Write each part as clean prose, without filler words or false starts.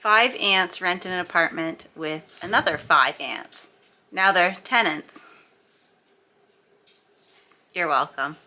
5 aunts rented an apartment with another 5 aunts. Now they're tenants. You're welcome.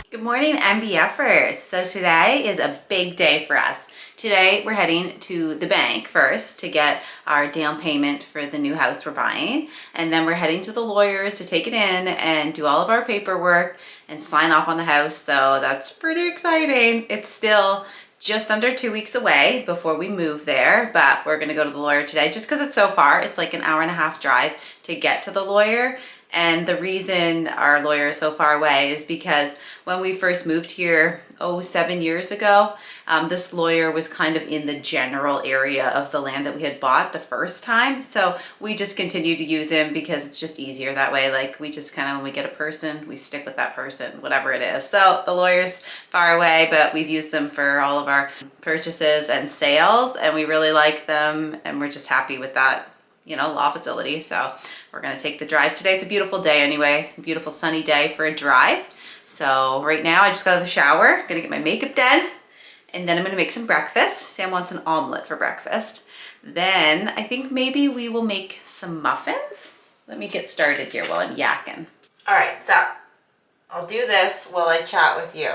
Good morning, MBFers. So today is a big day for us. Today we're heading to the bank first to get our down payment for the new house we're buying. And then we're heading to the lawyers to take it in and do all of our paperwork and sign off on the house. So that's pretty exciting. It's still just under 2 weeks away before we move there, but we're gonna go to the lawyer today just because it's so far. It's like an hour-and-a-half drive to get to the lawyer. And the reason our lawyer is so far away is because when we first moved here, 7 years ago, this lawyer was kind of in the general area of the land that we had bought the first time. So we just continue to use him because it's just easier that way. Like we just kind of, when we get a person, we stick with that person, whatever it is. So the lawyer's far away, but we've used them for all of our purchases and sales, and we really like them, and we're just happy with that, law facility. So we're gonna take the drive today. It's a beautiful day anyway, a beautiful sunny day for a drive. So right now I just got out of the shower, gonna get my makeup done, and then I'm gonna make some breakfast. Sam wants an omelet for breakfast. Then I think maybe we will make some muffins. Let me get started here while I'm yakking. All right, so I'll do this while I chat with you.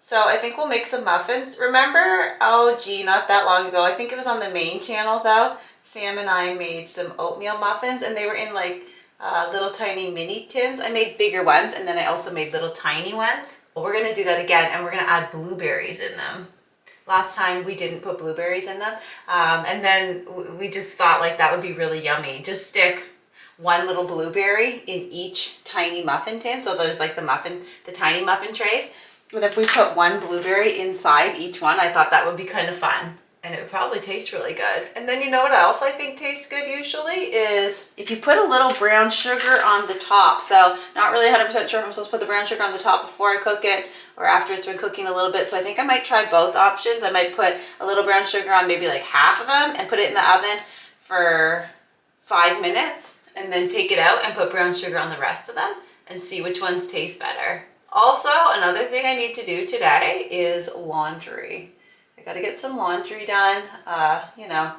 So I think we'll make some muffins. Remember, not that long ago, I think it was on the main channel though, Sam and I made some oatmeal muffins, and they were in like little tiny mini tins. I made bigger ones, and then I also made little tiny ones. Well, we're gonna do that again, and we're gonna add blueberries in them. Last time we didn't put blueberries in them, and then we just thought like that would be really yummy. Just stick one little blueberry in each tiny muffin tin. So there's like the tiny muffin trays. But if we put one blueberry inside each one, I thought that would be kind of fun. And it would probably taste really good. And then you know what else I think tastes good usually is if you put a little brown sugar on the top. So not really 100% sure if I'm supposed to put the brown sugar on the top before I cook it or after it's been cooking a little bit. So I think I might try both options. I might put a little brown sugar on maybe like half of them and put it in the oven for 5 minutes and then take it out and put brown sugar on the rest of them and see which ones taste better. Also, another thing I need to do today is laundry. I gotta get some laundry done.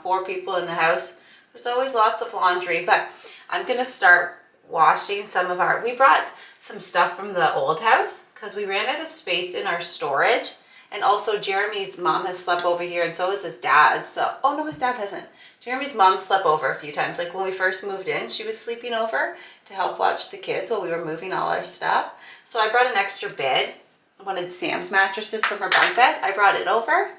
4 people in the house. There's always lots of laundry, but I'm gonna start washing some of we brought some stuff from the old house because we ran out of space in our storage. And also Jeremy's mom has slept over here, and so has his dad. So, oh no, his dad hasn't. Jeremy's mom slept over a few times. Like when we first moved in, she was sleeping over to help watch the kids while we were moving all our stuff. So I brought an extra bed. I wanted Sam's mattresses from her bunk bed. I brought it over.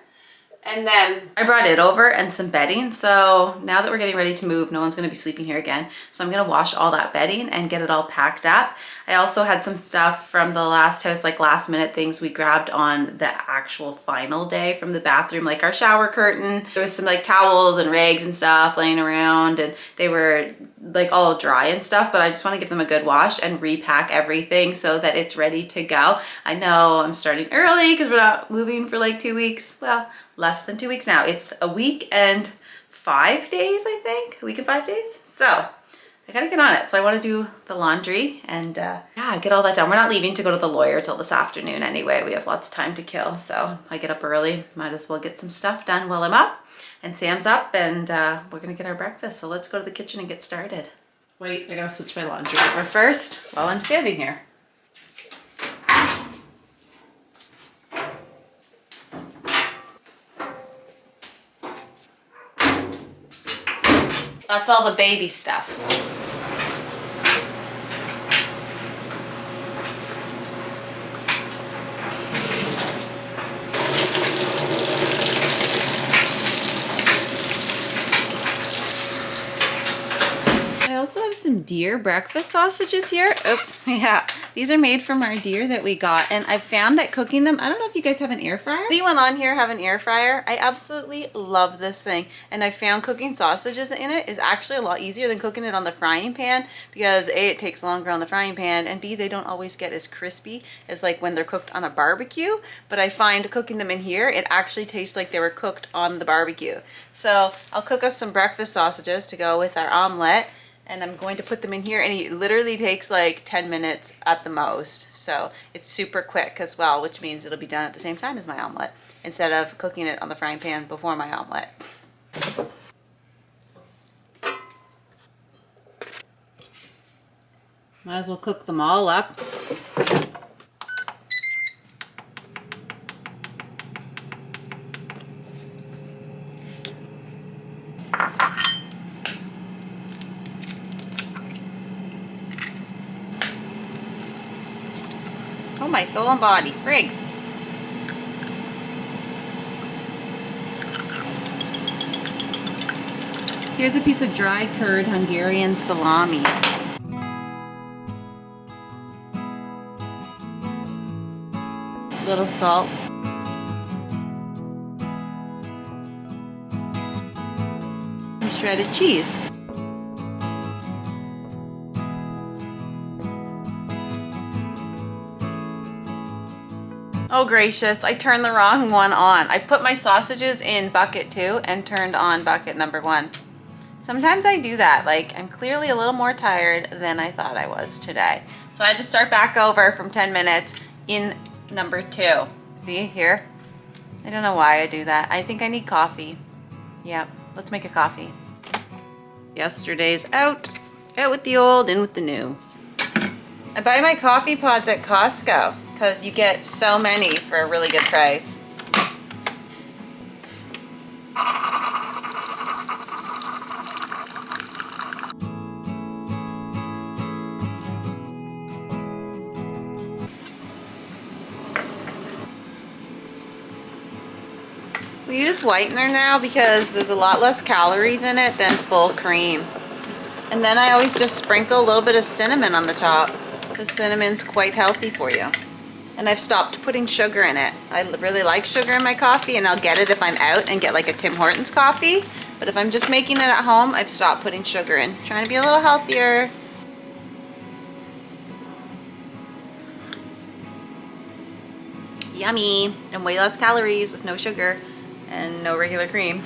And then I brought it over and some bedding. So now that we're getting ready to move, no one's going to be sleeping here again. So I'm going to wash all that bedding and get it all packed up. I also had some stuff from the last house, like last minute things we grabbed on the actual final day from the bathroom, like our shower curtain. There was some like towels and rags and stuff laying around, and they were like all dry and stuff, but I just want to give them a good wash and repack everything so that it's ready to go. I know I'm starting early because we're not moving for like 2 weeks. Well, less than 2 weeks now. It's a week and 5 days, I think. A week and 5 days. So I gotta get on it. So I want to do the laundry and get all that done. We're not leaving to go to the lawyer till this afternoon anyway. We have lots of time to kill. So I get up early. Might as well get some stuff done while I'm up. And Sam's up, and we're gonna get our breakfast. So let's go to the kitchen and get started. Wait, I gotta switch my laundry over first while I'm standing here. That's all the baby stuff. I also have some deer breakfast sausages here. Oops, yeah. These are made from our deer that we got, and I've found that cooking them, I don't know if you guys have an air fryer. Anyone on here have an air fryer? I absolutely love this thing, and I found cooking sausages in it is actually a lot easier than cooking it on the frying pan because A, it takes longer on the frying pan, and B, they don't always get as crispy as like when they're cooked on a barbecue, but I find cooking them in here, it actually tastes like they were cooked on the barbecue. So I'll cook us some breakfast sausages to go with our omelet. and I'm going to put them in here, and it literally takes like 10 minutes at the most. So it's super quick as well, which means it'll be done at the same time as my omelet instead of cooking it on the frying pan before my omelet. Might as well cook them all up. Oh, my soul and body. Frig. Here's a piece of dry curd Hungarian salami. Little salt. And shredded cheese. Oh gracious, I turned the wrong one on. I put my sausages in bucket 2 and turned on bucket number 1. Sometimes I do that. Like, I'm clearly a little more tired than I thought I was today. So I had to start back over from 10 minutes in number 2. See here? I don't know why I do that. I think I need coffee. Yep, let's make a coffee. Yesterday's out. Out with the old, in with the new. I buy my coffee pods at Costco because you get so many for a really good price. We use whitener now because there's a lot less calories in it than full cream. And then I always just sprinkle a little bit of cinnamon on the top because cinnamon's quite healthy for you. And I've stopped putting sugar in it. I really like sugar in my coffee, and I'll get it if I'm out and get like a Tim Hortons coffee. But if I'm just making it at home, I've stopped putting sugar in. Trying to be a little healthier. Yummy, and way less calories with no sugar and no regular cream.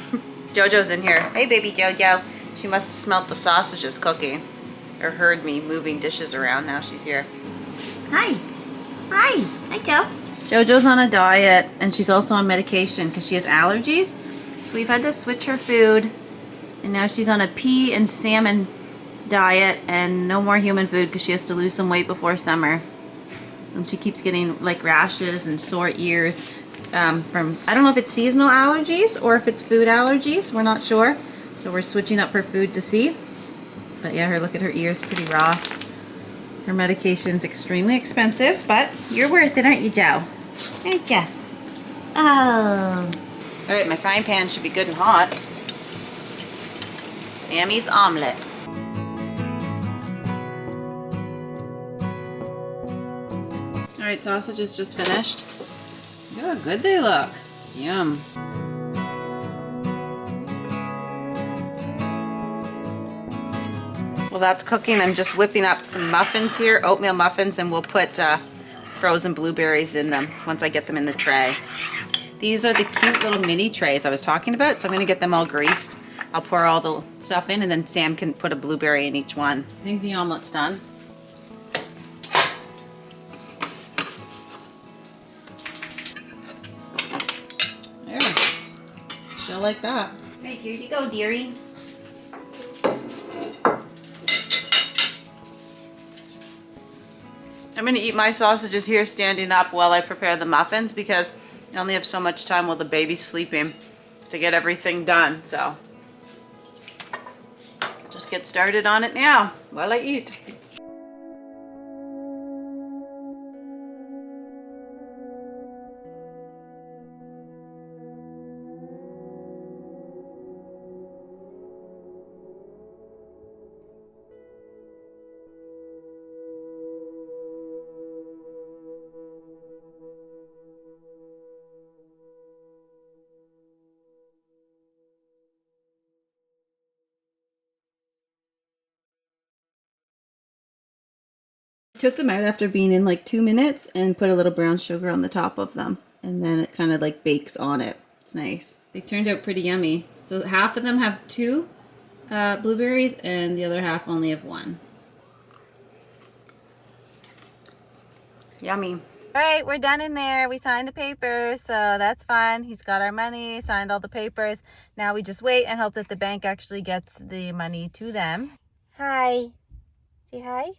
Jojo's in here. Hey baby Jojo. She must have smelt the sausages cooking or heard me moving dishes around. Now she's here. Hi. Hi. Hi Joe. Jojo's on a diet, and she's also on medication because she has allergies. So we've had to switch her food, and now she's on a pea and salmon diet and no more human food because she has to lose some weight before summer. And she keeps getting like rashes and sore ears from, I don't know if it's seasonal allergies or if it's food allergies. We're not sure. So we're switching up her food to see. But yeah, look at her ears, pretty raw. Her medication's extremely expensive, but you're worth it, aren't you, Joe? Aren't you? Oh. All right, my frying pan should be good and hot. Sammy's omelet. All right, sausage is just finished. Look how good they look. Yum. Well, that's cooking. I'm just whipping up some muffins here, oatmeal muffins, and we'll put frozen blueberries in them once I get them in the tray. These are the cute little mini trays I was talking about, so I'm gonna get them all greased. I'll pour all the stuff in, and then Sam can put a blueberry in each one. I think the omelet's done. There. She'll like that. Right, here you go, dearie. I'm going to eat my sausages here standing up while I prepare the muffins because I only have so much time while the baby's sleeping to get everything done. So just get started on it now while I eat. Took them out after being in like 2 minutes and put a little brown sugar on the top of them, and then it kind of like bakes on it. It's nice. They turned out pretty yummy. So half of them have 2 blueberries, and the other half only have one. Yummy. All right, we're done in there. We signed the papers, so that's fun. He's got our money, signed all the papers. Now we just wait and hope that the bank actually gets the money to them. Hi. Say hi.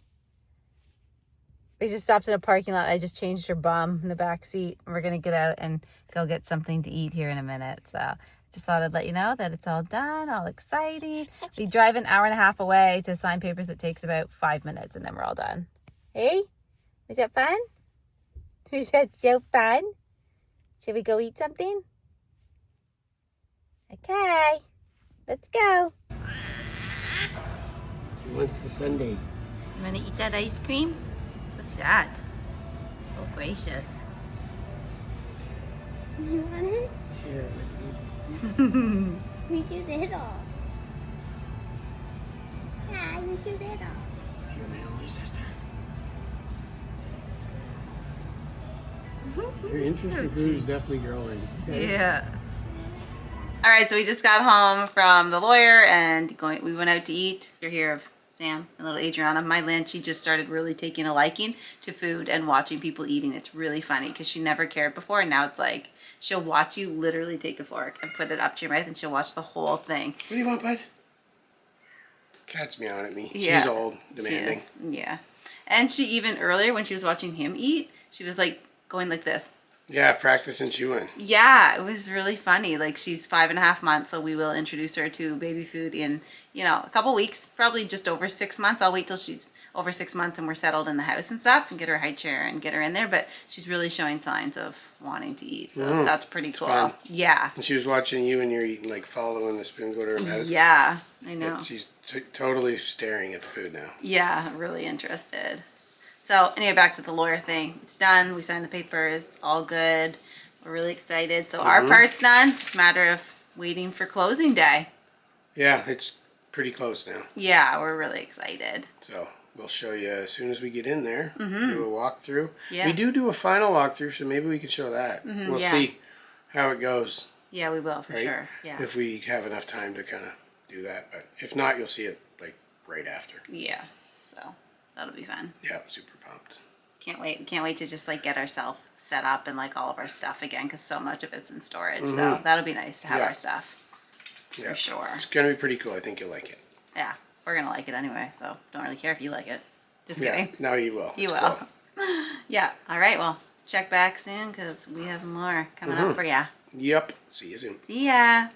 We just stopped in a parking lot. I just changed her bum in the back seat. We're going to get out and go get something to eat here in a minute. So just thought I'd let you know that it's all done, all exciting. We drive an hour and a half away to sign papers. It takes about 5 minutes, and then we're all done. Hey, was that fun? Was that so fun? Should we go eat something? Okay, let's go. She wants the sundae. You want to eat that ice cream? What's that? Oh, gracious. You want it? Share it with me. We do little. Yeah, we do little. You're my only sister. Your interest in food is definitely growing. Okay? Yeah. All right, so we just got home from the lawyer and we went out to eat. You're here of Sam and little Adriana. My Lynn, she just started really taking a liking to food and watching people eating. It's really funny because she never cared before, and now it's like she'll watch you literally take the fork and put it up to your mouth, and she'll watch the whole thing. What do you want, bud? Cat's meowing at me. Yeah. She's old, demanding. She is. Yeah. And she even earlier when she was watching him eat, she was like going like this. Yeah, practicing chewing. Yeah, it was really funny. Like, she's 5.5 months, so we will introduce her to baby food in, a couple weeks, probably just over 6 months. I'll wait till she's over 6 months and we're settled in the house and stuff and get her a high chair and get her in there. But she's really showing signs of wanting to eat, so that's pretty cool. Fun. Yeah. And she was watching you and you're eating, like following the spoon go to her mouth. Yeah, I know. She's totally staring at the food now. Yeah, really interested. So anyway, back to the lawyer thing. It's done. We signed the papers. All good. We're really excited. So our part's done. It's just a matter of waiting for closing day. Yeah, it's pretty close now. Yeah, we're really excited. So we'll show you as soon as we get in there. Do a walkthrough. Yeah. We do a final walkthrough, so maybe we can show that. We'll see how it goes. Yeah, we will for right? sure. Yeah. If we have enough time to kind of do that. But if not, you'll see it like right after. Yeah. So that'll be fun. Yeah, super pumped. Can't wait. Can't wait to just like get ourselves set up and like all of our stuff again, because so much of it's in storage. So that'll be nice to have our stuff. Yeah. For sure. It's going to be pretty cool. I think you'll like it. Yeah. We're going to like it anyway, so don't really care if you like it. Just Yeah, kidding. no, you will. You It's will. cool. Yeah. All right. Well, check back soon because we have more coming up for ya. Yep. See you soon. See ya.